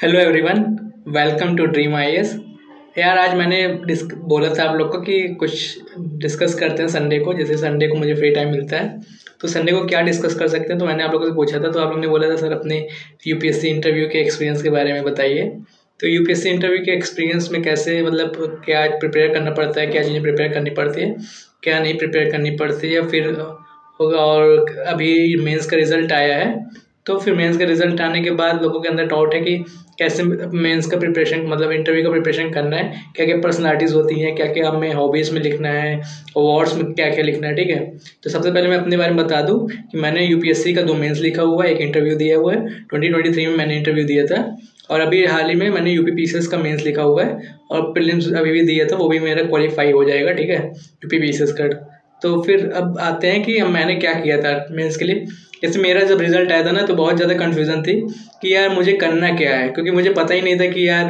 Hello everyone, welcome to dream IAS. यार आज मैंने बोला था आप लोग को कि कुछ डिस्कस करते हैं संडे को। जैसे संडे को मुझे फ्री टाइम मिलता है तो संडे को क्या डिस्कस कर सकते हैं। तो मैंने आप लोगों से पूछा था, तो आप लोगों ने बोला था सर अपने यूपीएससी इंटरव्यू के एक्सपीरियंस के बारे में बताइए। तो यूपीएससी इंटरव्यू के एक्सपीरियंस में कैसे, मतलब क्या प्रिपेयर करना पड़ता है, क्या चीज़ें प्रिपेयर करनी पड़ती है, क्या नहीं प्रिपेयर करनी पड़ती है, फिर होगा। और अभी मेंस का रिजल्ट आया है, तो फिर मेंस का रिजल्ट आने के बाद लोगों के अंदर डाउट है कि कैसे मेंस का प्रिपरेशन, मतलब इंटरव्यू का प्रिपरेशन करना है, क्या क्या पर्सनालिटीज़ होती हैं, क्या क्या हमें हॉबीज़ में लिखना है, अवार्ड्स में क्या क्या लिखना है। ठीक है, तो सबसे पहले मैं अपने बारे में बता दूं कि मैंने यूपीएससी का 2 मेंस लिखा हुआ है, एक इंटरव्यू दिया हुआ है। 2023 में मैंने इंटरव्यू दिया था, और अभी हाल ही में मैंने यूपीपीसीएस का मेंस लिखा हुआ है, और प्रीलिम्स अभी भी दिया था, वो भी मेरा क्वालिफाई हो जाएगा। ठीक है, यूपीपीसीएस का। तो फिर अब आते हैं कि मैंने क्या किया था मेंस के लिए। जैसे मेरा जब रिजल्ट आया था ना, तो बहुत ज़्यादा कन्फ्यूज़न थी कि यार मुझे करना क्या है, क्योंकि मुझे पता ही नहीं था कि यार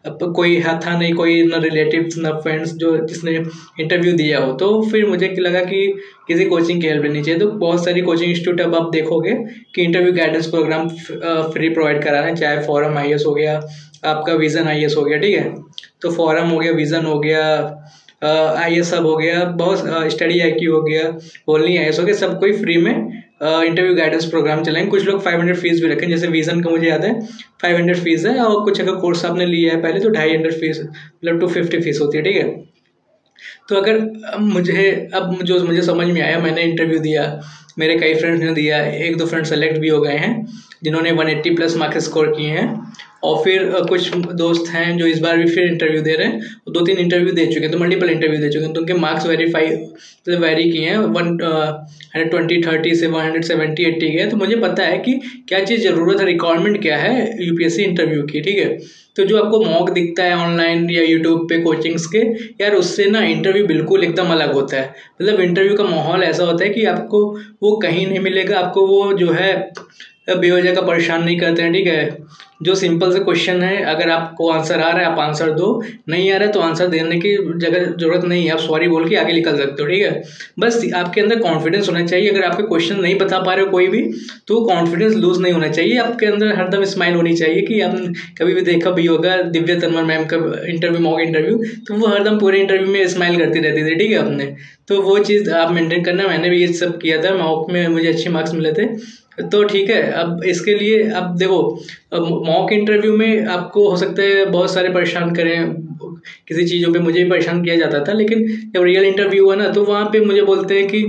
अब कोई था नहीं, कोई ना रिलेटिव्स ना फ्रेंड्स जो जिसने इंटरव्यू दिया हो। तो फिर मुझे लगा कि किसी कोचिंग की हेल्प लेनी चाहिए। तो बहुत सारी कोचिंग इंस्टीट्यूट अब आप देखोगे कि interview guidance programme free provide करा रहे हैं, चाहे फॉरम आईएएस हो गया, आपका विजन आईएएस हो गया। ठीक है, तो फॉरम हो गया, विजन हो गया, आईएएस सब हो गया, बहुत स्टडी आईक्यू हो गया, ओनली आईएएस हो गया, सब कोई फ्री में इंटरव्यू गाइडेंस प्रोग्राम चलाएंगे। कुछ लोग 500 फीस भी रखें, जैसे विजन का मुझे याद है 500 फीस है, और कुछ अगर कोर्स आपने लिया है पहले तो 250 फीस, मतलब 250 फीस होती है। ठीक है, तो अगर अब जो मुझे समझ में आया, मैंने इंटरव्यू दिया, मेरे कई फ्रेंड्स ने दिया, 1-2 फ्रेंड सेलेक्ट भी हो गए हैं जिन्होंने 180 प्लस मार्क्स स्कोर किए हैं। और फिर कुछ दोस्त हैं जो इस बार भी फिर इंटरव्यू दे रहे हैं, 2-3 इंटरव्यू दे चुके हैं, तो मल्टीपल इंटरव्यू दे चुके हैं, तो उनके मार्क्स वेरी किए हैं, 120-30 से 170-80 गए। तो मुझे पता है कि क्या चीज़ ज़रूरत है, रिक्वायरमेंट क्या है यूपीएससी इंटरव्यू की। ठीक है, तो जो आपको मॉक दिखता है ऑनलाइन या यूट्यूब पे कोचिंग्स के, यार उससे ना इंटरव्यू बिल्कुल एकदम अलग होता है। मतलब इंटरव्यू का माहौल ऐसा होता है कि आपको वो कहीं नहीं मिलेगा। आपको वो जो है बेवजह का परेशान नहीं करते हैं। ठीक है, जो सिंपल से क्वेश्चन है, अगर आपको आंसर आ रहा है आप आंसर दो, नहीं आ रहा है तो आंसर देने की जगह जरूरत नहीं है, आप सॉरी बोल के आगे निकल सकते हो। ठीक है, बस आपके अंदर कॉन्फिडेंस होना चाहिए। अगर आपके क्वेश्चन नहीं बता पा रहे हो कोई भी, तो कॉन्फिडेंस लूज नहीं होना चाहिए। आपके अंदर हरदम स्माइल होनी चाहिए। कि आपने कभी भी देखा भी होगा दिव्या तन्वर मैम का इंटरव्यू, मॉक इंटरव्यू, तो वो हरदम पूरे इंटरव्यू में स्माइल करती रहती थी। ठीक है, आपने तो वो चीज़ आप मेंटेन करना। मैंने भी ये सब किया था, मॉक में मुझे अच्छे मार्क्स मिले थे। तो ठीक है, अब इसके लिए अब देखो, मॉक इंटरव्यू में आपको हो सकता है बहुत सारे परेशान करें, किसी चीज़ों पे मुझे भी परेशान किया जाता था, लेकिन जब रियल इंटरव्यू हुआ ना, तो वहाँ पे मुझे बोलते हैं कि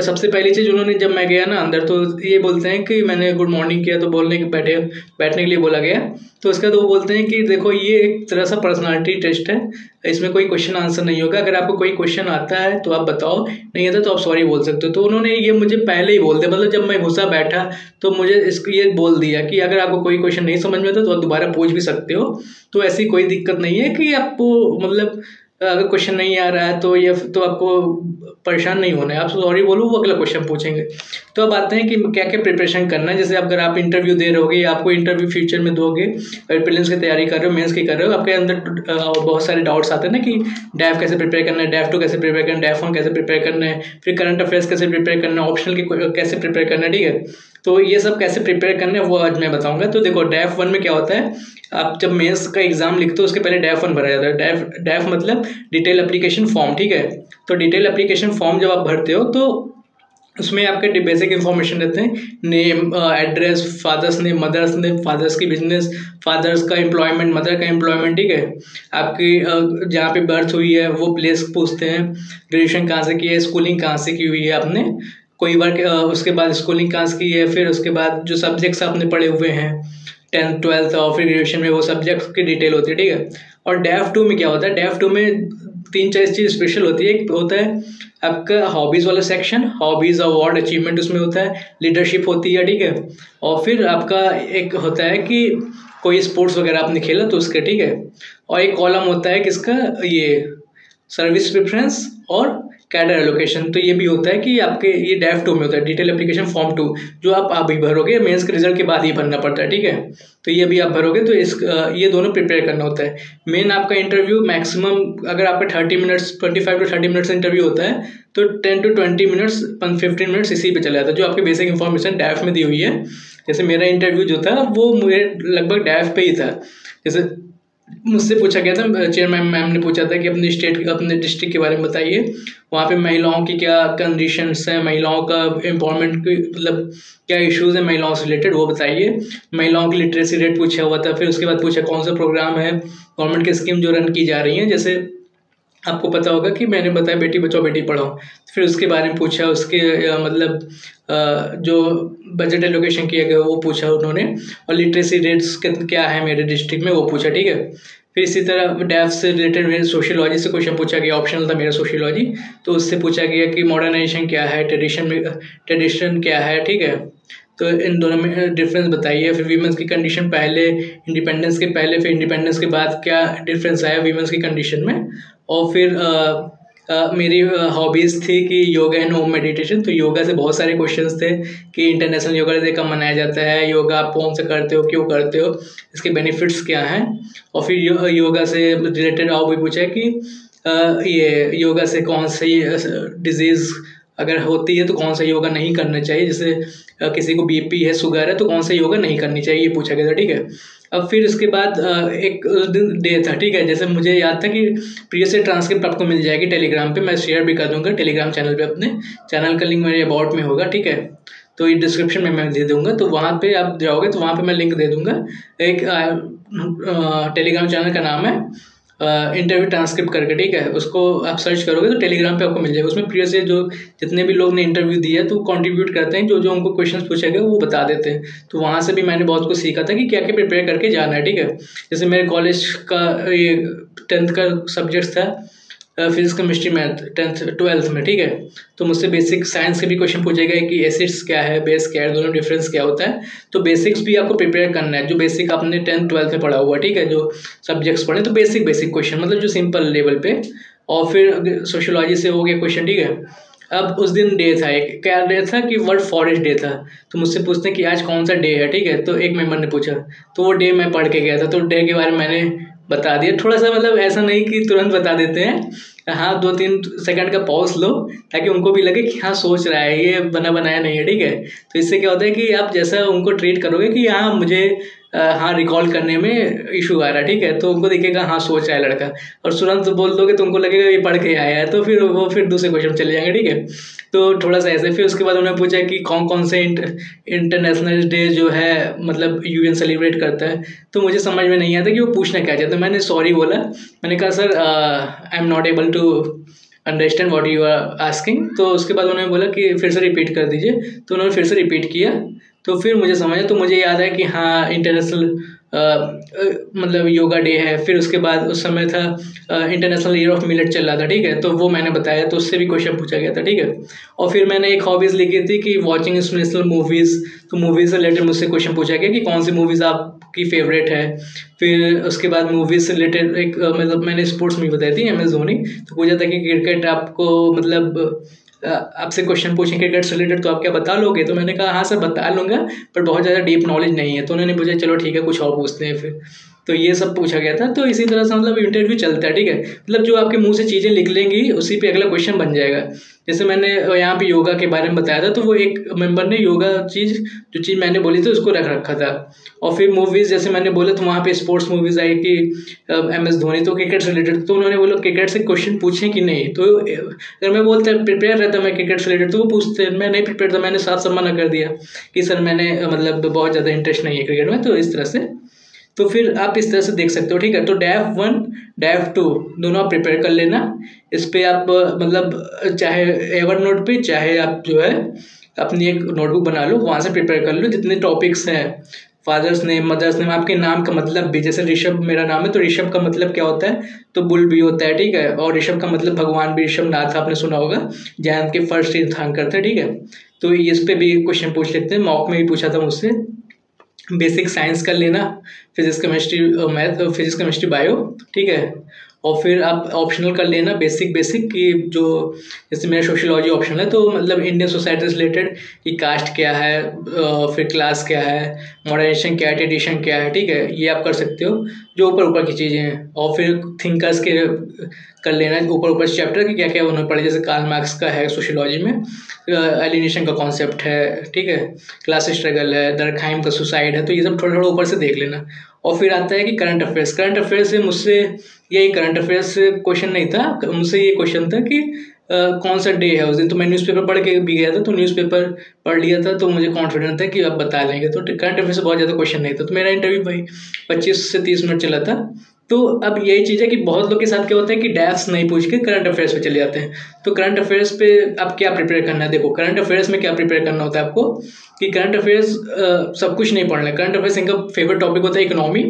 सबसे पहली चीज़ उन्होंने, जब मैं गया ना अंदर, तो ये बोलते हैं कि मैंने गुड मॉर्निंग किया, तो बोलने के बैठने के लिए बोला गया। तो उसके बाद वो बोलते हैं कि देखो ये एक तरह सा पर्सनालिटी टेस्ट है, इसमें कोई क्वेश्चन आंसर नहीं होगा। अगर आपको कोई क्वेश्चन आता है तो आप बताओ, नहीं आता तो आप सॉरी बोल सकते हो। तो उन्होंने ये मुझे पहले ही बोल दिया, मतलब जब मैं घुसा बैठा तो मुझे इसको ये बोल दिया कि अगर आपको कोई क्वेश्चन नहीं समझ में आता तो आप दोबारा पूछ भी सकते हो। तो ऐसी कोई दिक्कत नहीं है कि आपको, मतलब अगर क्वेश्चन नहीं आ रहा है तो ये तो आपको परेशान नहीं होना है, आप सॉरी बोलो, वो अगला क्वेश्चन पूछेंगे। तो अब आते हैं कि क्या क्या प्रिपरेशन करना है। जैसे अगर आप इंटरव्यू दे रहे होगे या आपको इंटरव्यू फ्यूचर में दोगे, प्रीलिम्स की तैयारी कर रहे हो, मेंस की कर रहे हो, आपके अंदर बहुत सारे डाउट्स आते हैं ना कि डैफ कैसे प्रिपेयर करना है, डैफ 2 कैसे प्रिपेयर करना है, डैफ 1 कैसे प्रिपेयर करना है, फिर करंट अफेयर्स कैसे प्रिपेयर करना है, ऑप्शनल की कैसे प्रिपेयर करना है। ठीक है, तो ये सब कैसे प्रिपेयर करना है वो आज मैं बताऊंगा। तो देखो, डैफ 1 में क्या होता है, आप जब मेंस का एग्जाम लिखते हो उसके पहले डैफ 1 भरा जाता है। डैफ मतलब डिटेल एप्लीकेशन फॉर्म। ठीक है, तो डिटेल एप्लीकेशन फॉर्म जब आप भरते हो तो उसमें आपके बेसिक इन्फॉर्मेशन रहते हैं, name, address, father's name, mother's name, father's की बिजनेस, फादर्स का एम्प्लॉयमेंट, मदर का एम्प्लॉयमेंट। ठीक है, आपकी जहाँ पे बर्थ हुई है वो प्लेस पूछते हैं, ग्रेजुएशन कहाँ से की है, स्कूलिंग कहाँ से की हुई है आपने, कोई बार उसके बाद स्कूलिंग कहाँ से की है, फिर उसके बाद जो सब्जेक्ट्स आपने पढ़े हुए हैं 10th 12th और फिर ग्रेजुएशन में, वो सब्जेक्ट्स की डिटेल होती है। ठीक है, और डैफ 2 में क्या होता है, डैफ 2 में 3-4 चीज़ स्पेशल होती है। एक होता है आपका हॉबीज़ वाला सेक्शन, हॉबीज़, अवार्ड, अचीवमेंट उसमें होता है, लीडरशिप होती है। ठीक है, और फिर आपका एक होता है कि कोई स्पोर्ट्स वगैरह आपने खेला तो उसके। ठीक है, और एक कॉलम होता है किसका, ये सर्विस प्रेफरेंस और कैडर एलोकेशन। तो ये भी होता है कि आपके ये डेफ 2 में होता है, डिटेल एप्लीकेशन फॉर्म 2, जो आप अभी भरोगे, मेंस के रिजल्ट के बाद ही भरना पड़ता है, ठीक है। तो ये भी आप भरोगे, तो ये दोनों प्रिपेयर करना होता है। मेन आपका इंटरव्यू मैक्सिमम अगर आपका 30 मिनट्स 25 to 30 मिनट्स इंटरव्यू होता है, तो 10 to 20 मिनट्स 15 मिनट्स इसी पे चला जाता है, जो आपकी बेसिक इन्फॉर्मेशन डैफ में दी हुई है। जैसे मेरा इंटरव्यू जो था वो मेरे लगभग डैफ पे ही था। जैसे मुझसे पूछा गया था, चेयरमैन मैम ने पूछा था कि अपने डिस्ट्रिक्ट के बारे में बताइए, वहाँ पे महिलाओं की क्या कंडीशंस हैं, महिलाओं का एम्पावरमेंट की मतलब क्या इश्यूज है महिलाओं से रिलेटेड वो बताइए। महिलाओं की लिटरेसी रेट पूछा हुआ था। फिर उसके बाद पूछा कौन सा प्रोग्राम है, गवर्नमेंट की स्कीम जो रन की जा रही हैं, जैसे आपको पता होगा कि मैंने बताया बेटी बचाओ बेटी पढ़ाओ। फिर उसके बारे में पूछा, उसके मतलब जो बजट एलोकेशन किया गया वो पूछा उन्होंने, और लिटरेसी रेट्स क्या है मेरे डिस्ट्रिक्ट में वो पूछा, ठीक है। फिर इसी तरह डैफ से रिलेटेड मेरे सोशियोलॉजी से क्वेश्चन पूछा गया, ऑप्शनल था मेरा सोशियोलॉजी, तो उससे पूछा गया कि मॉडर्नाइजेशन क्या है, ट्रेडिशन क्या है, ठीक है। तो इन दोनों में डिफरेंस बताइए। फिर वीमेंस की कंडीशन पहले इंडिपेंडेंस के पहले, फिर इंडिपेंडेंस के बाद क्या डिफरेंस आया वीमेंस की कंडीशन में। और फिर मेरी हॉबीज़ थी कि योगा एंड होम मेडिटेशन। तो योगा से बहुत सारे क्वेश्चंस थे कि इंटरनेशनल योगा डे कब मनाया जाता है, योगा आप कौन सा करते हो, क्यों करते हो, इसके बेनिफिट्स क्या हैं। और फिर योगा से रिलेटेड और भी पूछा है कि ये योगा से कौन सी डिजीज़ अगर होती है तो कौन सा योगा नहीं करना चाहिए, जैसे किसी को बीपी है, शुगर है, तो कौन सा योगा नहीं करनी चाहिए, ये पूछा गया था, ठीक है। अब फिर उसके बाद एक दिन डे था, ठीक है। जैसे मुझे याद था कि प्रीवियस से ट्रांसक्रिप्ट आपको मिल जाएगी टेलीग्राम पे, मैं शेयर भी कर दूंगा टेलीग्राम चैनल पे, अपने चैनल का लिंक मेरे अबाउट में होगा, ठीक है। तो ये डिस्क्रिप्शन में मैं दे दूंगा, तो वहाँ पे आप जाओगे तो वहाँ पे मैं लिंक दे दूंगा। एक टेलीग्राम चैनल का नाम है इंटरव्यू ट्रांसक्रिप्ट करके, ठीक है। उसको आप सर्च करोगे तो टेलीग्राम पे आपको मिल जाएगा। उसमें प्रीवियस से जो जितने भी लोग ने इंटरव्यू दिया तो कंट्रीब्यूट करते हैं, जो जो उनको क्वेश्चंस पूछे गए वो बता देते हैं। तो वहाँ से भी मैंने बहुत कुछ सीखा था कि क्या क्या प्रिपेयर करके जाना है, ठीक है। जैसे मेरे कॉलेज का ये 10th का सब्जेक्ट था physics chemistry math 10th 12th में, ठीक है। तो मुझसे बेसिक साइंस के भी क्वेश्चन पूछे गए कि एसिड्स क्या है, बेस क्या है, दोनों डिफरेंस क्या होता है। तो बेसिक्स भी आपको प्रिपेयर करना है, जो बेसिक आपने 10th 12th में पढ़ा हुआ, ठीक है, जो सब्जेक्ट्स पढ़े, तो बेसिक क्वेश्चन मतलब जो सिंपल लेवल पे। और फिर सोशियोलॉजी से हो गया क्वेश्चन, ठीक है। अब उस दिन डे था, एक क्या डे था कि वर्ल्ड फॉरेस्ट डे था। तो मुझसे पूछते हैं कि आज कौन सा डे है, ठीक है। तो एक मेंबर ने पूछा, तो वो डे मैं पढ़ के गया था, तो डे के बारे में मैंने बता दिया। थोड़ा सा मतलब ऐसा नहीं कि तुरंत बता देते हैं, हाँ 2-3 सेकंड का पॉज लो ताकि उनको भी लगे कि हाँ सोच रहा है, ये बना बनाया नहीं है, ठीक है। तो इससे क्या होता है कि आप जैसा उनको ट्रीट करोगे कि हाँ मुझे हाँ रिकॉल करने में इशू आ रहा है, ठीक है, तो उनको दिखेगा हाँ सोच रहा है लड़का। और तुरंत बोल दोगे तो उनको लगेगा ये पढ़ के आया है, तो फिर वो फिर दूसरे क्वेश्चन चले जाएंगे, ठीक है। तो थोड़ा सा ऐसे। फिर उसके बाद उन्होंने पूछा कि कौन कौन से इंटरनेशनल डे जो है मतलब यूएन सेलिब्रेट करता है। तो मुझे समझ में नहीं आता कि वो पूछना क्या चाहते। मैंने सॉरी बोला, मैंने कहा sir I am not able to understand what you are asking. तो उसके बाद उन्होंने बोला कि फिर से रिपीट कर दीजिए, तो उन्होंने फिर से रिपीट किया, तो फिर मुझे समझा। तो मुझे याद है कि हाँ इंटरनेशनल मतलब योगा डे है। फिर उसके बाद उस समय था इंटरनेशनल ईयर ऑफ मिलेट चल रहा था, ठीक है, तो वो मैंने बताया, तो उससे भी क्वेश्चन पूछा गया था, ठीक है। और फिर मैंने एक हॉबीज़ लिखी थी कि वॉचिंग इंटरनेशनल मूवीज़। तो मूवीज़ से रिलेटेड मुझसे क्वेश्चन पूछा गया कि कौन सी मूवीज़ आपकी फेवरेट है। फिर उसके बाद मूवीज़ से रिलेटेड एक मतलब मैंने स्पोर्ट्स मूवी बताई थी MS धोनी। तो पूछा था कि क्रिकेट आपको मतलब आपसे क्वेश्चन पूछें क्रिकेट से रिलेटेड तो आप क्या बता लोगे। तो मैंने कहा हाँ सर बता लूँगा, पर बहुत ज़्यादा डीप नॉलेज नहीं है। तो उन्होंने पूछा चलो ठीक है कुछ और पूछते हैं फिर। तो ये सब पूछा गया था। तो इसी तरह से मतलब इंटरव्यू चलता है, ठीक है। मतलब जो आपके मुंह से चीज़ें निकलेंगी उसी पे अगला क्वेश्चन बन जाएगा। जैसे मैंने यहाँ पे योगा के बारे में बताया था, तो वो एक मेंबर ने योगा जो चीज़ मैंने बोली थी उसको रख रखा था। और फिर मूवीज़ जैसे मैंने बोला तो वहाँ पे स्पोर्ट्स मूवीज़ आई कि MS धोनी, तो क्रिकेट से रिलेटेड। तो उन्होंने बोला क्रिकेट से क्वेश्चन पूछें कि नहीं। तो अगर मैं बोलता प्रिपेयर रहता मैं क्रिकेट से रिलेटेड, तो वो पूछते, मैं नहीं प्रिपेयर था, मैंने साफ साफ मना कर दिया कि सर मैंने मतलब बहुत ज़्यादा इंटरेस्ट नहीं है क्रिकेट में। तो इस तरह से तो फिर आप इस तरह से देख सकते हो, ठीक है। तो डैफ 1 डैफ 2 दोनों आप प्रिपेयर कर लेना। इस पे आप मतलब चाहे एवर नोट पे चाहे आप जो है अपनी एक नोटबुक बना लो, वहाँ से प्रिपेयर कर लो जितने टॉपिक्स हैं। फादर्स नेम, मदर्स नेम, आपके नाम का मतलब भी, जैसे ऋषभ मेरा नाम है तो ऋषभ का मतलब क्या होता है, तो बुल भी होता है, ठीक है। और ऋषभ का मतलब भगवान भी ऋषभ नाथ आपने सुना होगा, जैन के फर्स्ट तीर्थंकर थे, ठीक है। तो इस पे भी क्वेश्चन पूछ लेते हैं, मॉक में भी पूछा था मुझसे। बेसिक साइंस कर लेना, physics chemistry math, physics chemistry bio, ठीक है। और फिर आप ऑप्शनल कर लेना बेसिक कि जो जैसे मेरा सोशियोलॉजी ऑप्शनल है, तो मतलब इंडियन सोसाइटी से रिलेटेड कि कास्ट क्या है, फिर क्लास क्या है, मॉडर्नाइजेशन क्या है, ट्रेडिशन क्या है, ठीक है, ये आप कर सकते हो जो ऊपर ऊपर की चीज़ें हैं। और फिर थिंकर्स के कर लेना ऊपर ऊपर चैप्टर कि क्या क्या उन्होंने पढ़े, जैसे कार्ल मार्क्स का है सोशियोलॉजी में, एलिनेशन का कॉन्सेप्ट है, ठीक है, क्लास स्ट्रगल है, दरखाइम का सुसाइड है, तो ये सब थोड़ा थोड़ा ऊपर से देख लेना। और फिर आता है कि करंट अफेयर्स। करंट अफेयर्स से मुझसे यही करंट अफेयर्स क्वेश्चन नहीं था, मुझसे ये क्वेश्चन था कि कौन सा डे है उस दिन। तो मैं न्यूज़पेपर पढ़ के भी गया था, तो न्यूज़पेपर पढ़ लिया था, तो मुझे कॉन्फिडेंट था कि आप बता लेंगे। तो करंट अफेयर से बहुत ज़्यादा क्वेश्चन नहीं था, तो मेरा इंटरव्यू भाई 25 से 30 मिनट चला था। तो अब यही चीज़ है कि बहुत लोग के साथ क्या होता है कि डैफ्स नहीं पूछ के करंट अफेयर्स पे चले जाते हैं। तो करंट अफेयर्स पे आप क्या प्रिपेयर करना है, देखो करंट अफेयर्स में क्या प्रिपेयर करना होता है आपको कि करंट अफेयर्स सब कुछ नहीं पढ़ना है। करंट अफेयर्स इनका फेवरेट टॉपिक होता है इकोनॉमी।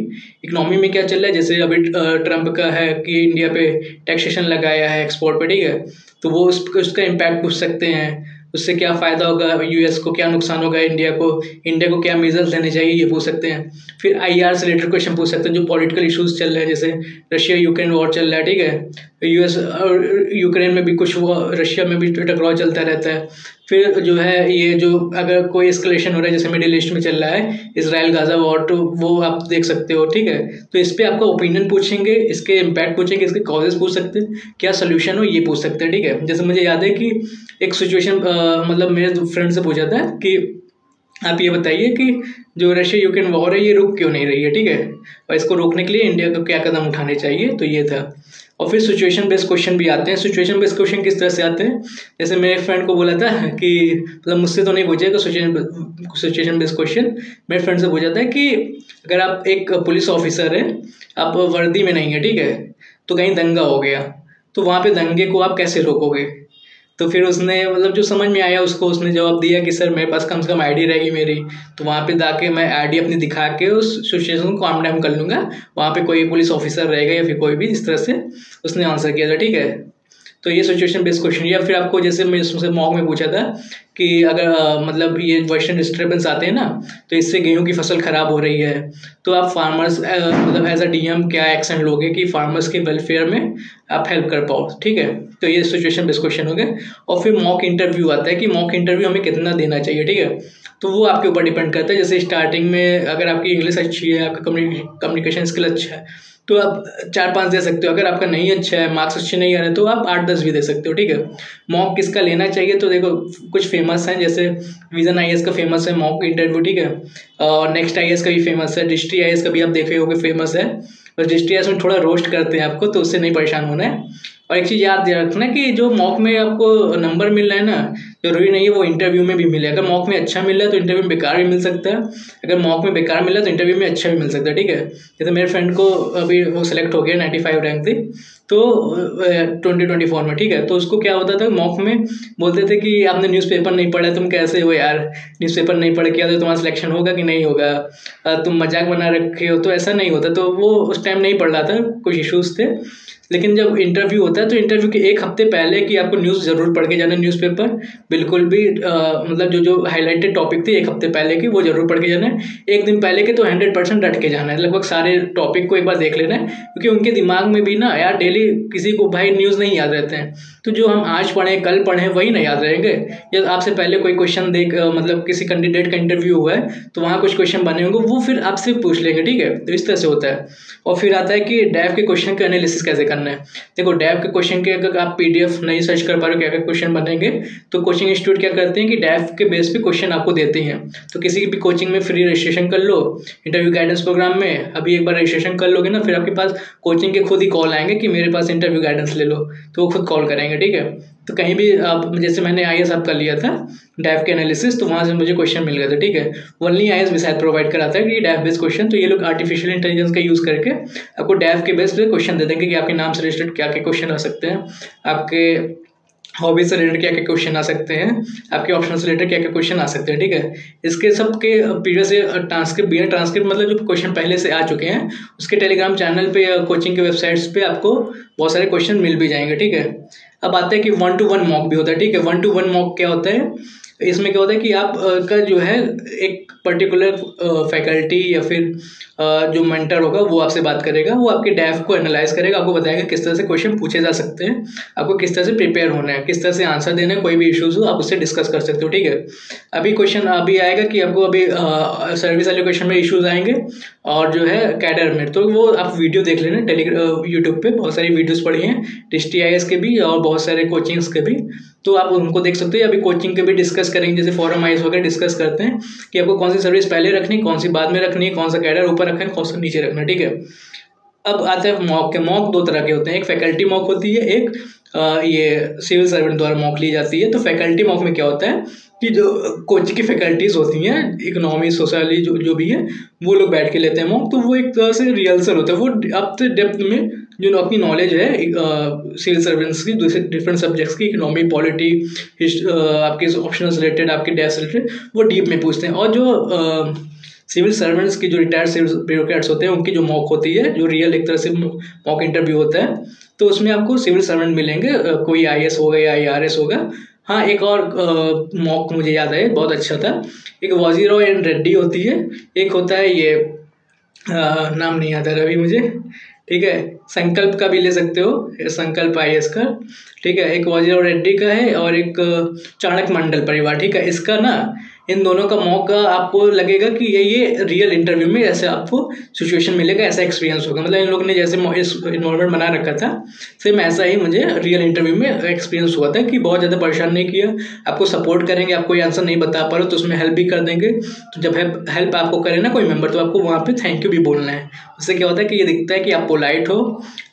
इकोनॉमी में क्या चल रहा है, जैसे अभी ट्रम्प का है कि इंडिया पे टैक्सेशन लगाया है एक्सपोर्ट पे, ठीक है, तो वो उसका इम्पैक्ट पूछ सकते हैं, उससे क्या फ़ायदा होगा यूएस को, क्या नुकसान होगा इंडिया को क्या मेजर्स लेने चाहिए, ये पूछ सकते हैं। फिर आईआर से रिलेटेड क्वेश्चन पूछ सकते हैं, जो पॉलिटिकल इश्यूज चल रहे हैं, जैसे रशिया यूक्रेन वॉर चल रहा है, ठीक है, यूएस और यूक्रेन में भी कुछ रशिया में भी टकराव चलता रहता है। फिर जो है ये जो अगर कोई एस्केलेशन हो रहा है, जैसे मिडिल ईस्ट में चल रहा है इजराइल गाजा वॉर, तो वो आप देख सकते हो, ठीक है। तो इस पर आपका ओपिनियन पूछेंगे, इसके इम्पैक्ट पूछेंगे, इसके कॉजेज पूछ सकते हैं, क्या सोल्यूशन हो ये पूछ सकते हैं, ठीक है। जैसे मुझे याद है कि एक सिचुएशन मतलब मेरे फ्रेंड से पूछा था कि आप ये बताइए कि जो रशिया यूक्रेन वॉर है ये रुक क्यों नहीं रही है, ठीक है, और इसको रोकने के लिए इंडिया को क्या कदम उठाने चाहिए, तो ये था। और फिर सिचुएशन बेस्ड क्वेश्चन भी आते हैं। सिचुएशन बेस्ड क्वेश्चन किस तरह से आते हैं, जैसे मेरे फ्रेंड को बोला था कि मतलब मुझसे तो नहीं पूछेगा सिचुएशन बेस्ड क्वेश्चन, मेरे फ्रेंड से पूछा था कि अगर आप एक पुलिस ऑफिसर है, आप वर्दी में नहीं है, ठीक है, तो कहीं दंगा हो गया, तो वहाँ पे दंगे को आप कैसे रोकोगे। तो फिर उसने मतलब जो समझ में आया उसको, उसने जवाब दिया कि सर मेरे पास कम से कम आईडी रहेगी मेरी, तो वहाँ पे जाके मैं आईडी अपनी दिखा के उस सिचुएशन को काम डाउन कर लूँगा, वहाँ पे कोई पुलिस ऑफिसर रहेगा या फिर कोई भी, इस तरह से उसने आंसर किया था, ठीक है। तो ये सिचुएशन बेस्ड क्वेश्चन। या फिर आपको जैसे मैं उससे मॉक में पूछा था कि अगर मतलब ये वेस्टर्न डिस्टर्बेंस आते हैं ना, तो इससे गेहूं की फसल खराब हो रही है, तो आप फार्मर्स मतलब एज अ डीएम क्या एक्शन लोगे कि फार्मर्स के वेलफेयर में आप हेल्प कर पाओ, ठीक है। तो ये सिचुएशन बेस्ड क्वेश्चन हो गए। और फिर मॉक इंटरव्यू आता है कि मॉक इंटरव्यू हमें कितना देना चाहिए, ठीक है। तो वो आपके ऊपर डिपेंड करता है। जैसे स्टार्टिंग में अगर आपकी इंग्लिश अच्छी है, आपका कम्युनिकेशन स्किल अच्छा है, तो आप 4-5 दे सकते हो। अगर आपका नहीं अच्छा है, मार्क्स अच्छे नहीं आ रहे, तो आप 8-10 भी दे सकते हो, ठीक है। मॉक किसका लेना चाहिए, तो देखो कुछ फेमस हैं, जैसे विजन आईएएस का फेमस है मॉक इंटरव्यू, ठीक है, और नेक्स्ट आईएएस का भी फेमस है, डिस्ट्री आईएएस का भी आप देखे होगे फेमस है। बस डिस्ट्री आईएएस में थोड़ा रोस्ट करते हैं आपको, तो उससे नहीं परेशान होना है। और एक चीज़ याद रखना कि जो मॉक में आपको नंबर मिल रहा है ना, जरूरी नहीं है वो इंटरव्यू में भी मिले। अगर मॉक में अच्छा मिल रहा है तो इंटरव्यू में बेकार भी मिल सकता है, अगर मॉक में बेकार मिल रहा है तो इंटरव्यू में अच्छा भी मिल सकता है, ठीक है। जैसे मेरे फ्रेंड को अभी वो सिलेक्ट हो गया, 95 रैंक थी, तो 2024 में, ठीक है। तो उसको क्या होता था, मॉक में बोलते थे कि आपने न्यूज़पेपर नहीं पढ़ा, तुम कैसे हो यार, न्यूज़पेपर नहीं पढ़ के तो तुम्हारा सिलेक्शन होगा कि नहीं होगा, तुम मजाक बना रखे हो। तो ऐसा नहीं होता, तो वो उस टाइम नहीं पढ़ रहा था, कुछ इश्यूज थे। लेकिन जब इंटरव्यू होता है तो इंटरव्यू के एक हफ्ते पहले कि आपको न्यूज़ जरूर पढ़ के जाना, न्यूज़पेपर बिल्कुल भी मतलब जो हाईलाइटेड टॉपिक थे एक हफ्ते पहले की वो जरूर पढ़ के जाना है। एक दिन पहले के तो 100% रट के जाना है, लगभग सारे टॉपिक को एक बार देख लेना है, क्योंकि उनके दिमाग में भी ना यार डेली किसी को भाई न्यूज़ नहीं याद रहते हैं, तो जो हम आज पढ़ें कल पढ़ें वही ना याद रहेंगे। या आपसे पहले कोई क्वेश्चन देख मतलब किसी कैंडिडेट का इंटरव्यू हुआ है तो वहाँ कुछ क्वेश्चन बने होंगे, वो फिर आपसे पूछ लेंगे, ठीक है। तो इस तरह से होता है। और फिर आता है कि डैव के क्वेश्चन का एनालिसिस कैसे करना है। देखो डैव के क्वेश्चन के अगर आप पीडीएफ नहीं सर्च कर पा रहे हो क्या क्या क्वेश्चन बनेंगे, तो कोचिंग इंस्टीट्यूट क्या करते हैं कि डैव के बेस पे क्वेश्चन आपको देते हैं। तो किसी भी कोचिंग में फ्री रजिस्ट्रेशन कर लो, इंटरव्यू गाइडेंस प्रोग्राम में अभी एक बार रजिस्ट्रेशन कर लोगे ना, फिर आपके पास कोचिंग के खुद ही कॉल आएंगे कि मेरे पास इंटरव्यू गाइडेंस ले लो, तो वो खुद कॉल करेंगे, ठीक है। तो कहीं भी आप जैसे मैंने आईएएस आपका लिया था डैव के एनालिसिस, तो वहाँ से मुझे क्वेश्चन मिल गया था, ठीक है। ओनली आईएएस भी शायद प्रोवाइड कराता है कि डैव बेस्ड क्वेश्चन, तो ये लोग आर्टिफिशियल इंटेलिजेंस का यूज़ करके आपको डैव के बेस्ड क्वेश्चन दे देंगे कि आपके नाम से रिलेटेड क्या क्या क्वेश्चन आ सकते हैं, आपके हॉबी से रिलेटेड क्या क्या क्वेश्चन आ सकते हैं, आपके ऑप्शन से रिलेटेड क्या क्या क्वेश्चन आ सकते हैं, ठीक है। इसके सब के प्रीवियस ट्रांसक्रिप्ट बिना ट्रांसक्रिप्ट मतलब जो क्वेश्चन पहले से आ चुके हैं उसके टेलीग्राम चैनल पे या कोचिंग के वेबसाइट्स पे आपको बहुत सारे क्वेश्चन मिल भी जाएंगे, ठीक है। अब आते हैं कि 1-to-1 मॉक भी होता है, ठीक है। 1-to-1 मॉक क्या होता है, इसमें क्या होता है कि आप का जो है एक पर्टिकुलर फैकल्टी या फिर जो मेंटर होगा वो आपसे बात करेगा, वो आपके डेफ को एनालाइज करेगा, आपको बताएगा किस तरह से क्वेश्चन पूछे जा सकते हैं, आपको किस तरह से प्रिपेयर होना है, किस तरह से आंसर देना है, कोई भी इश्यूज हो आप उससे डिस्कस कर सकते हो। ठीक है, अभी क्वेश्चन अभी आएगा कि आपको अभी सर्विस वाले क्वेश्चन में इश्यूज आएंगे और जो है कैडर में, तो वो आप वीडियो देख लेना यूट्यूब पे बहुत सारी वीडियोस पड़ी हैं TSTIS के भी और बहुत सारे कोचिंग्स के भी, तो आप उनको देख सकते हो। अभी कोचिंग के भी डिस्कस करेंगे, जैसे फॉरम आइज वगैरह डिस्कस करते हैं कि आपको कौन सी सर्विस पहले रखनी, कौन सी बाद में रखनी है, कौन सा कैडर ऊपर रखना है, कौन सा नीचे रखना है। ठीक है, अब आते हैं मॉक के। मॉक दो तरह के होते हैं, एक फैकल्टी मॉक होती है, एक ये सिविल सर्वेंट द्वारा मॉक ली जाती है। तो फैकल्टी मॉक में क्या होता है कि जो कोचिंग की फैकल्टीज होती हैं, इकोनॉमी सोशली जो भी है, वो लोग बैठ के लेते हैं मॉक, तो वो एक तरह से रिहर्सल होता है। वो आप डेप्थ में जो अपनी नॉलेज है सिविल सर्वेंट्स की दूसरे डिफरेंट सब्जेक्ट्स की, इकोनॉमी, पॉलिटी, आपके ऑप्शनल रिलेटेड, आपके डेस्क से रिलेटेड, वो डीप में पूछते हैं। और जो सिविल सर्वेंट्स की जो रिटायर्ड सिविल ब्यूरोक्रेट्स होते हैं उनकी जो मॉक होती है, जो रियल एक तरह से मॉक इंटरव्यू होता है, तो उसमें आपको सिविल सर्वेंट मिलेंगे, कोई IAS होगा या IRS होगा। हाँ, एक और मॉक मुझे याद है बहुत अच्छा था, एक वजीराव एंड रेड्डी होती है, एक होता है ये नाम नहीं आता अभी मुझे, ठीक है, संकल्प का भी ले सकते हो, संकल्प IAS का। ठीक है, एक वजीराव रेड्डी का है और एक चाणक्य मंडल परिवार। ठीक है, इसका ना इन दोनों का मौका आपको लगेगा कि ये रियल इंटरव्यू में ऐसे आपको सिचुएशन मिलेगा, ऐसा एक्सपीरियंस होगा। मतलब इन लोगों ने जैसे इन्वॉल्वमेंट बना रखा था, सेम ऐसा ही मुझे रियल इंटरव्यू में एक्सपीरियंस हुआ था कि बहुत ज़्यादा परेशान नहीं किया, आपको सपोर्ट करेंगे, आप कोई आंसर नहीं बता पा रहे हो तो उसमें हेल्प भी कर देंगे। तो जब हेल्प आपको करे ना कोई मेंबर, तो आपको वहाँ पे थैंक यू भी बोलना है। उससे क्या होता है कि ये दिखता है कि आप पोलाइट हो,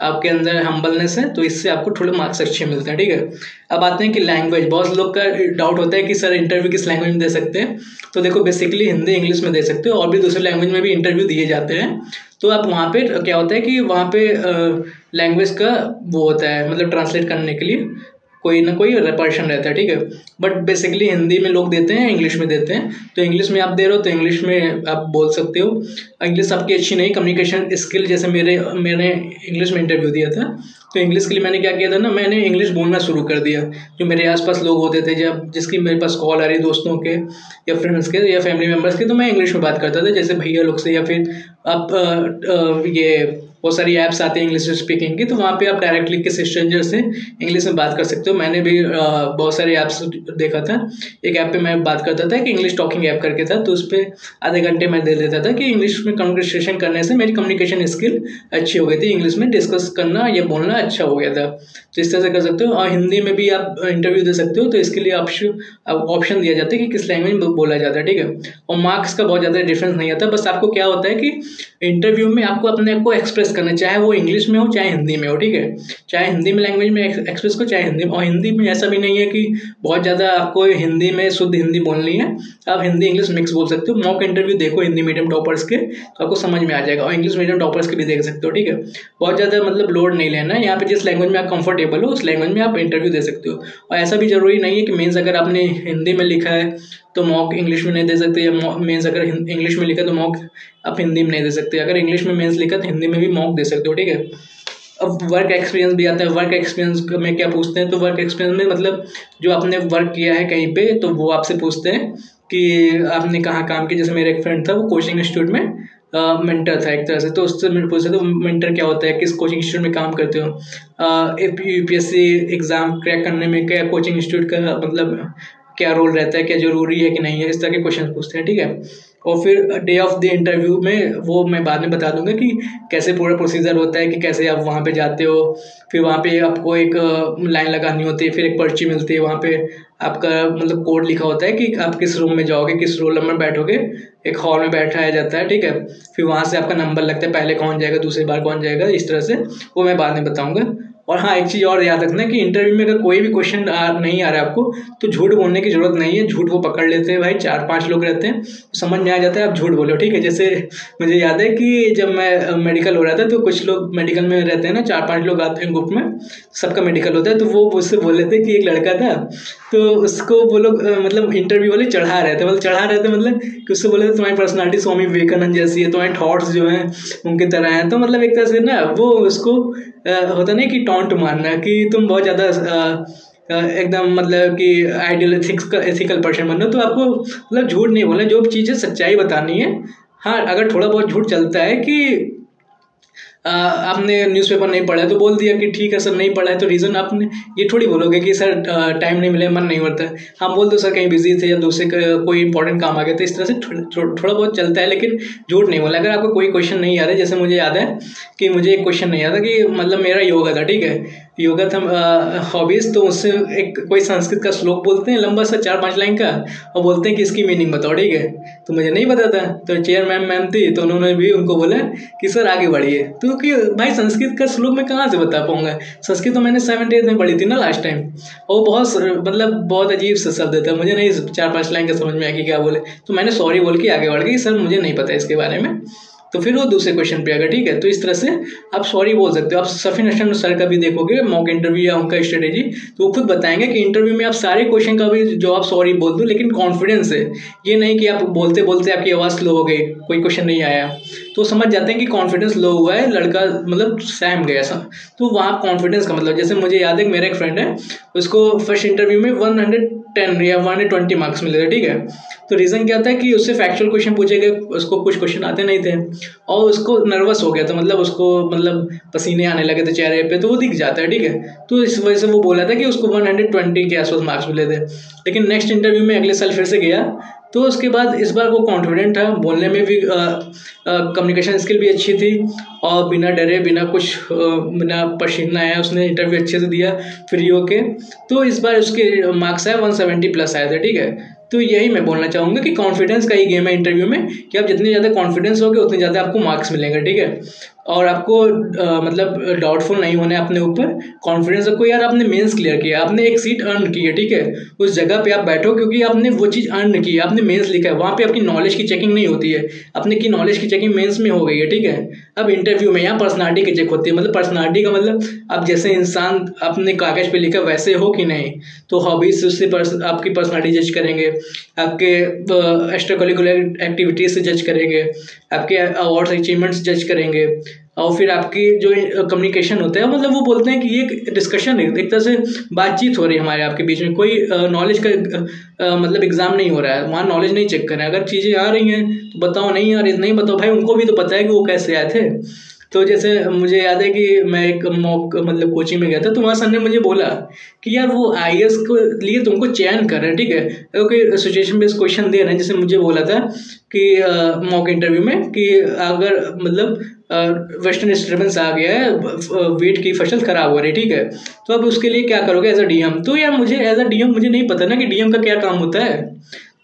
आपके अंदर हम्बलनेस है, तो इससे आपको थोड़े मार्क्स अच्छे मिलते हैं। ठीक है, अब आते हैं कि लैंग्वेज। बहुत लोग का डाउट होता है कि सर इंटरव्यू किस लैंग्वेज में दे सकते हैं, तो देखो बेसिकली हिंदी इंग्लिश में दे सकते हो, और भी दूसरे लैंग्वेज में भी इंटरव्यू दिए जाते हैं। तो आप वहाँ पे क्या होता है कि वहाँ पे लैंग्वेज का वो होता है, मतलब ट्रांसलेट करने के लिए कोई ना कोई पर्सन रहता है। ठीक है, बट बेसिकली हिंदी में लोग देते हैं, इंग्लिश में देते हैं। तो इंग्लिश में आप दे रहे हो तो इंग्लिश में आप बोल सकते हो। इंग्लिश आपकी अच्छी नहीं, कम्युनिकेशन स्किल, जैसे मैंने इंग्लिश में इंटरव्यू दिया था, तो इंग्लिश के लिए मैंने क्या किया था ना, मैंने इंग्लिश बोलना शुरू कर दिया। जो मेरे आसपास लोग होते थे, जब जिसकी मेरे पास कॉल आ रही दोस्तों के या फ्रेंड्स के या फैमिली मेम्बर्स के, तो मैं इंग्लिश में बात करता था, जैसे भैया लोग से, या फिर आप ये बहुत सारी ऐप्स आती हैं इंग्लिश स्पीकिंग की, तो वहाँ पे आप डायरेक्टली किसी स्ट्रेंजर से इंग्लिश में बात कर सकते हो। मैंने भी बहुत सारे ऐप्स देखा था। एक ऐप पे मैं बात करता था कि इंग्लिश टॉकिंग ऐप करके था, तो उस पर आधे घंटे मैं दे देता था कि इंग्लिश में कन्वर्सेशन करने से मेरी कम्युनिकेशन स्किल अच्छी हो गई थी, इंग्लिश में डिस्कस करना या बोलना अच्छा हो गया था। तो इस तरह से कर सकते हो। और हिंदी में भी आप इंटरव्यू दे सकते हो, तो इसके लिए ऑप्शन दिया जाता है कि किस लैंग्वेज में बोला जाता है। ठीक है, और मार्क्स का बहुत ज़्यादा डिफरेंस नहीं आता, बस आपको क्या होता है कि इंटरव्यू में आपको अपने आप को एक्सप्रेस करना, चाहे वो इंग्लिश में हो चाहे हिंदी में हो। ठीक है, चाहे हिंदी में लैंग्वेज में एक्सप्रेस को, चाहे हिंदी में। और हिंदी में ऐसा भी नहीं है कि बहुत ज़्यादा आपको हिंदी में शुद्ध हिंदी बोलनी है, आप हिंदी इंग्लिश मिक्स बोल सकते हो। मॉक इंटरव्यू देखो हिंदी मीडियम टॉपर्स के, तो आपको समझ में आ जाएगा, और इंग्लिश मीडियम टॉपर्स के भी देख सकते हो। ठीक है, बहुत ज़्यादा मतलब लोड नहीं लेना है, यहाँ पे जिस लैंग्वेज में आप कंफर्टेबल हो उस लैंग्वेज में आप इंटरव्यू दे सकते हो। और ऐसा भी जरूरी नहीं है कि मेंस अगर आपने हिंदी में लिखा है तो मॉक इंग्लिश में नहीं दे सकते, या मेंस अगर इंग्लिश में लिखा तो मॉक आप हिंदी में नहीं दे सकते। अगर इंग्लिश में मेंस लिखा तो हिंदी में भी मॉक दे सकते हो। ठीक है, अब वर्क एक्सपीरियंस भी आता है। वर्क एक्सपीरियंस में क्या पूछते हैं, तो वर्क एक्सपीरियंस में मतलब जो आपने वर्क किया है कहीं पे, तो वो आपसे पूछते हैं कि आपने कहाँ काम किया। जैसे मेरा एक फ्रेंड था, वो कोचिंग इंस्टीट्यूट में मेंटर था एक तरह से, तो उससे मैंने पूछा तो मेंटर क्या होता है, किस कोचिंग इंस्टीट्यूट में काम करते हो, UPSC एग्जाम क्रैक करने में क्या कोचिंग इंस्टीट्यूट का मतलब क्या रोल रहता है, क्या जरूरी है कि नहीं है, इस तरह के क्वेश्चन पूछते हैं। ठीक है, और फिर डे ऑफ द इंटरव्यू में वो मैं बाद में बता दूंगा कि कैसे पूरा प्रोसीजर होता है, कि कैसे आप वहाँ पे जाते हो। फिर वहाँ पे आपको एक लाइन लगानी होती है, फिर एक पर्ची मिलती है, वहाँ पे आपका मतलब कोड लिखा होता है कि आप किस रूम में जाओगे, किस रोल नंबर बैठोगे, एक हॉल में बैठाया जाता है। ठीक है, फिर वहाँ से आपका नंबर लगता है, पहले कौन जाएगा, दूसरी बार कौन जाएगा, इस तरह से वो मैं बाद में बताऊँगा। और हाँ, एक चीज़ और याद रखना कि इंटरव्यू में अगर कोई भी क्वेश्चन नहीं आ रहा है आपको, तो झूठ बोलने की जरूरत नहीं है। झूठ वो पकड़ लेते हैं भाई, 4-5 लोग रहते हैं, समझ में आ जाता है, आप झूठ बोलो। ठीक है, जैसे मुझे याद है कि जब मैं मेडिकल हो रहा था, तो कुछ लोग मेडिकल में रहते हैं ना, 4-5 लोग आते हैं ग्रुप में, सबका मेडिकल होता है, तो वो मुझसे बोल रहे थे कि एक लड़का था, तो उसको वो लोग मतलब इंटरव्यू वाले चढ़ा रहे थे, मतलब कि उससे बोले थे तुम्हारी पर्सनालिटी स्वामी विवेकानंद जैसी है, तुम्हारे थॉट्स जो हैं उनकी तरह हैं। तो मतलब एक तरह से ना वो उसको होता नहीं कि टॉन्ट मारना कि तुम बहुत ज़्यादा एकदम मतलब कि आइडियल एथिकल पर्सन बनना, तो आपको मतलब झूठ नहीं बोलना, जो चीज़ें सच्चाई बतानी है। हाँ, अगर थोड़ा बहुत झूठ चलता है कि आपने न्यूज़पेपर नहीं पढ़ा है तो बोल दिया कि ठीक है सर नहीं पढ़ा है, तो रीज़न आपने ये थोड़ी बोलोगे कि सर टाइम नहीं मिले, मन नहीं होता है। हम बोल दो सर कहीं बिजी थे या दूसरे कोई इंपॉर्टेंट काम आ गया, तो इस तरह से थोड़ा बहुत चलता है, लेकिन झूठ नहीं बोला। अगर आपको कोई क्वेश्चन नहीं याद है, जैसे मुझे याद है कि मुझे एक क्वेश्चन नहीं याद था कि मतलब मेरा योगा था, ठीक है, योगा था हॉबीज़, तो उससे एक कोई संस्कृत का श्लोक बोलते हैं लंबा सा 4-5 लाइन का, और बोलते हैं कि इसकी मीनिंग बताओ, ठीक है। तो मुझे नहीं पता था, तो चेयर मैम थी, तो उन्होंने भी उनको बोला कि सर आगे बढ़िए, तो कि भाई संस्कृत का श्लोक मैं कहाँ से बता पाऊंगा, संस्कृत तो मैंने 7th-8th में पढ़ी थी ना लास्ट टाइम, और मतलब बहुत अजीब सा शब्द था, मुझे नहीं 4-5 लाइन का समझ में आया कि क्या बोले, तो मैंने सॉरी बोल के आगे बढ़ गई, सर मुझे नहीं पता इसके बारे में। तो फिर वो दूसरे क्वेश्चन पे आ गया, ठीक है। तो इस तरह से आप सॉरी बोल सकते हो। आप सफीन हसन सर का भी देखोगे मॉक इंटरव्यू या उनका स्ट्रेटेजी, तो वो खुद बताएंगे कि इंटरव्यू में आप सारे क्वेश्चन का भी जवाब सॉरी बोल दो, लेकिन कॉन्फिडेंस है, ये नहीं कि आप बोलते बोलते आपकी आवाज़ स्लो हो गई, कोई क्वेश्चन नहीं आया, तो समझ जाते हैं कि कॉन्फिडेंस लो हुआ है, लड़का मतलब सहम गया ऐसा। तो वहाँ कॉन्फिडेंस का मतलब, जैसे मुझे याद है मेरा एक फ्रेंड है, उसको फर्स्ट इंटरव्यू में 110 या 120 मार्क्स मिले थे, ठीक है। तो रीज़न क्या था कि उससे फैक्चुअल क्वेश्चन पूछे गए, उसको कुछ क्वेश्चन आते नहीं थे, और उसको नर्वस हो गया था, मतलब उसको मतलब पसीने आने लगे थे चेहरे पे, तो वो दिख जाता है, ठीक है। तो इस वजह से वो बोला था कि उसको 120 के आसपास मार्क्स मिले थे। लेकिन नेक्स्ट इंटरव्यू में अगले साल फिर से गया, तो उसके बाद इस बार वो कॉन्फिडेंट था, बोलने में भी कम्युनिकेशन स्किल भी अच्छी थी, और बिना डरे बिना कुछ बिना पसीना आया उसने इंटरव्यू अच्छे से दिया फ्री होके। तो इस बार उसके मार्क्स आए 170 प्लस आए थे, ठीक है। तो यही मैं बोलना चाहूँगा कि कॉन्फिडेंस का ही गेम है इंटरव्यू में, कि आप जितनी ज़्यादा कॉन्फिडेंस होगे उतनी ज़्यादा आपको मार्क्स मिलेंगे, ठीक है। और आपको मतलब डाउटफुल नहीं होना है अपने ऊपर, कॉन्फिडेंस रखो यार, आपने मेंस क्लियर किया, आपने एक सीट अर्न की है, ठीक है, उस जगह पे आप बैठो क्योंकि आपने वो चीज़ अर्न की है, आपने मेंस लिखा है, वहाँ पे आपकी नॉलेज की चेकिंग नहीं होती है, अपने की नॉलेज की चेकिंग मेंस में हो गई है, ठीक है। अब इंटरव्यू में यहाँ पर्सनालिटी की चेक होती है, मतलब पर्सनालिटी का मतलब आप जैसे इंसान अपने कागज़ पे लिखा वैसे हो कि नहीं, तो हॉबीज से उससे आपकी पर्सनालिटी जज करेंगे, आपके एक्स्ट्रा करिकुलर एक्टिविटीज से जज करेंगे, आपके अवार्ड्स अचीवमेंट्स जज करेंगे, और फिर आपकी जो कम्युनिकेशन होता है, मतलब वो बोलते हैं कि ये एक डिस्कशन है, एक तरह से बातचीत हो रही है हमारे आपके बीच में, कोई नॉलेज का मतलब एग्जाम नहीं हो रहा है, वहाँ नॉलेज नहीं चेक कर रहे हैं। अगर चीज़ें आ रही हैं तो बताओ, नहीं आ रही नहीं बताओ, भाई उनको भी तो पता है कि वो कैसे आए थे। तो जैसे मुझे याद है कि मैं एक मॉक मतलब कोचिंग में गया था, तो वहाँ सर ने मुझे बोला कि यार वो आईएएस को लिए तुमको चयन कर रहे हैं, ठीक है, क्योंकि सिचुएशन बेस्ड क्वेश्चन दे रहे हैं। जैसे मुझे बोला था कि मॉक इंटरव्यू में कि अगर मतलब वेस्टर्न डिस्टर्बेंस आ गया है, वीट की फसल खराब हो रही है, ठीक है, तो अब उसके लिए क्या करोगे एज अ डीएम। तो यार मुझे एज अ डीएम मुझे नहीं पता ना कि डीएम का क्या काम होता है,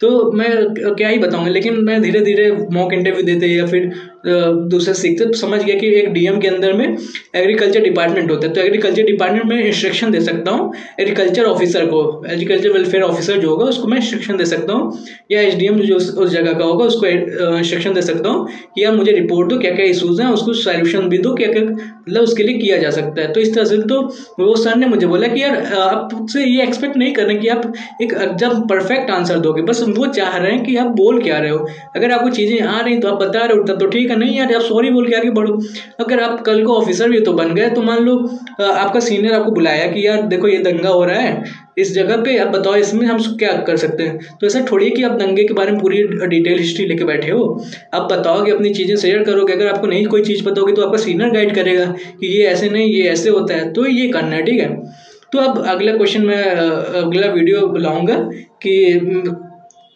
तो मैं क्या ही बताऊंगा। लेकिन मैं धीरे धीरे मॉक इंटरव्यू देते या फिर दूसरे सीखते तो समझ गया कि एक डीएम के अंदर में एग्रीकल्चर डिपार्टमेंट होता है, तो एग्रीकल्चर डिपार्टमेंट में इंस्ट्रक्शन दे सकता हूँ एग्रीकल्चर ऑफिसर को, एग्रीकल्चर वेलफेयर ऑफिसर जो होगा उसको मैं इंस्ट्रक्शन दे सकता हूँ, या एसडीएम जो उस जगह का होगा उसको इंस्ट्रक्शन दे सकता हूँ कि यार मुझे रिपोर्ट दो, क्या क्या इशूज़ हैं, उसको सॉल्यूशन भी दो, क्या क्या मतलब उसके लिए किया जा सकता है। तो इस तरह से तो वो सर ने मुझे बोला कि यार आपसे ये एक्सपेक्ट नहीं कर रहे कि आप एक जब परफेक्ट आंसर दोगे, बस वो चाह रहे हैं कि आप बोल क्या रहे हो। अगर आपको चीज़ें आ रही तो आप बता रहे हो तब तो ठीक है, नहीं यार आप सॉरी बोल के आगे बढ़ो। अगर आप कल को ऑफिसर भी तो बन गए, तो मान लो आपका सीनियर आपको बुलाया कि यार देखो ये दंगा हो रहा है इस जगह पे, आप बताओ इसमें हम क्या कर सकते हैं। तो ऐसा थोड़ी है कि आप दंगे के बारे में पूरी डिटेल हिस्ट्री लेके बैठे हो, आप बताओगे, अपनी चीज़ें शेयर करोगे। अगर आपको नहीं कोई चीज़ पता होगी तो आपका सीनियर गाइड करेगा कि ये ऐसे नहीं ये ऐसे होता है, तो ये करना है, ठीक है। तो अब अगला क्वेश्चन मैं अगला वीडियो लाऊंगा कि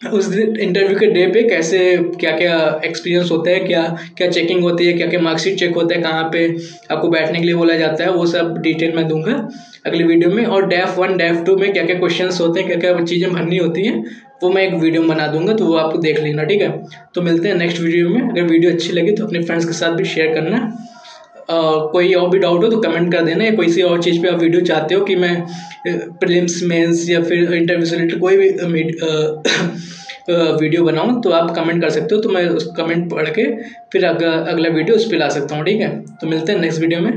उस दिन इंटरव्यू के डे पे कैसे क्या क्या एक्सपीरियंस होता है, क्या क्या चेकिंग होती है, क्या क्या मार्कशीट चेक होता है, कहाँ पे आपको बैठने के लिए बोला जाता है, वो सब डिटेल मैं दूंगा अगले वीडियो में। और डेफ 1 डेफ 2 में क्या क्या क्वेश्चंस होते हैं, क्या क्या चीज़ें भरनी होती हैं, वो मैं एक वीडियो में बना दूंगा, तो वो आपको देख लेना, ठीक है। तो मिलते हैं नेक्स्ट वीडियो में। अगर वीडियो अच्छी लगी तो अपने फ्रेंड्स के साथ भी शेयर करना। कोई और भी डाउट हो तो कमेंट कर देना, या कोई सी और चीज़ पे आप वीडियो चाहते हो कि मैं प्रीलिम्स मेंस या फिर इंटरव्यू से रिलेटेड कोई भी वीडियो बनाऊं, तो आप कमेंट कर सकते हो, तो मैं उस कमेंट पढ़ के फिर अगला वीडियो उस पर ला सकता हूँ, ठीक है। तो मिलते हैं नेक्स्ट वीडियो में।